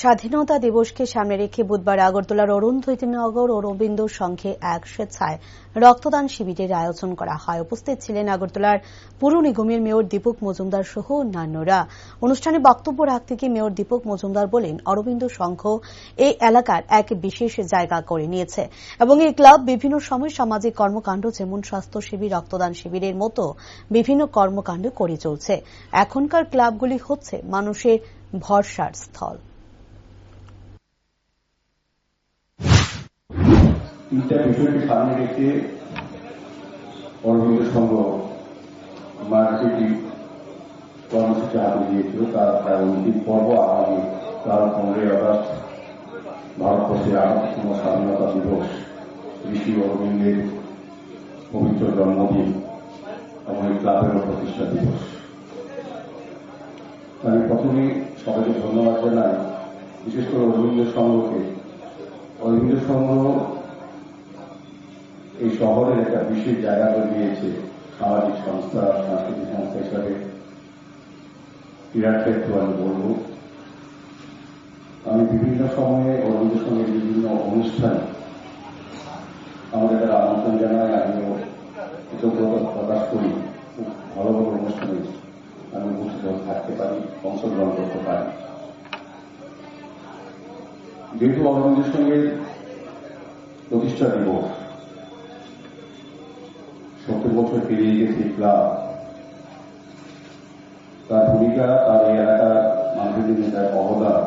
স্বাধীনতা দিবসকে সামনে রেখে বুধবার আগরতলার অরুন্ধতিনগর ও রবীন্দ্র সংঘে এক স্বেচ্ছায় রক্তদান শিবিরের আয়োজন করা হয়। উপস্থিত ছিলেন আগরতলার পুর নিগমের মেয়র দীপক মজুমদার সহ অন্যান্যরা। অনুষ্ঠানে বক্তব্য রাখতে গিয়ে মেয়র দীপক মজুমদার বলেন, অরবিন্দ সংঘ এই এলাকার এক বিশেষ জায়গা করে নিয়েছে এবং এই ক্লাব বিভিন্ন সময় সামাজিক কর্মকাণ্ড যেমন স্বাস্থ্য শিবির, রক্তদান শিবিরের মতো বিভিন্ন কর্মকাণ্ড করে চলছে। এখনকার ক্লাবগুলি হচ্ছে মানুষের ভরসার স্থল। তিনটা বিষয়কে সামনে রেখে অরবিন্দ সংঘ মার্কেটিং কর্মসূচি হাতে দিয়েছিল। তার প্রায় অন্তিম পর্ব আগামী 15ই আগস্ট ভারতবর্ষের 68তম স্বাধীনতা দিবস, ঋষি অরবিন্দের পবিত্র জন্মদিন এবং এই ক্লাবের প্রতিষ্ঠা দিবস। আমি প্রথমে সবাইকে ধন্যবাদ জানাই, বিশেষ করে অরবিন্দ সংঘকে। অরবিন্দ সংঘ এই শহরের একটা বিশেষ জায়গা করে দিয়েছে সামাজিক সংস্থা, সাংস্কৃতিক সংস্থা হিসাবে। ক্রীড়ার ক্ষেত্রে আমি বলব, আমি বিভিন্ন সময়ে অরবিন্দ সংঘের বিভিন্ন অনুষ্ঠানে আমাদের যারা আমন্ত্রণ জানায়, আমিও কৃতজ্ঞতা প্রকাশ করি। খুব ভালো ভালো অনুষ্ঠানে আমি উপস্থিত থাকতে পারি, অংশগ্রহণ করতে পারি। যেহেতু অরবিন্দ সংঘের প্রতিষ্ঠা দিবস, 70 বছর পেরিয়ে গেছে ক্লাব, তার ভূমিকা, তার এই এলাকার মানুষের জন্য তার অবদান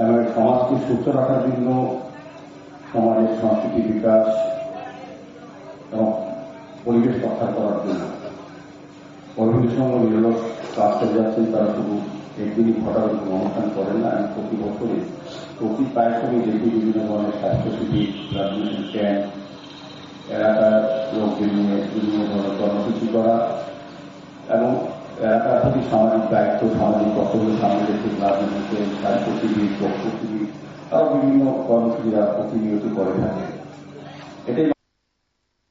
এবং সমাজকে সুস্থ রাখার জন্য, সমাজের সংস্কৃতি বিকাশ এবং পরিবেশ রক্ষা করার জন্য অরবিন্দ সংঘ নিরলস কাজ করে যাচ্ছেন। তারা শুধু একদিনই ঘটার অনুষ্ঠান করেন না, প্রতি বছরে প্রতি পায়সনে দেখি বিভিন্ন ধরনের স্বাস্থ্য শিবির, রাজনৈতিক ক্যাম্প, এলাকার লোকদের নিয়ে বিভিন্ন ধরনের কর্মসূচি করা এবং এলাকার প্রতি সামাজিক দায়িত্ব, সামাজিক কর্তব্য সামনে রেখে রাজনীতিতে স্বাস্থ্য শিবির, বক্তব্য শিবির, আরো বিভিন্ন কর্মসূচিরা প্রতিনিয়ত করে থাকে। এটাই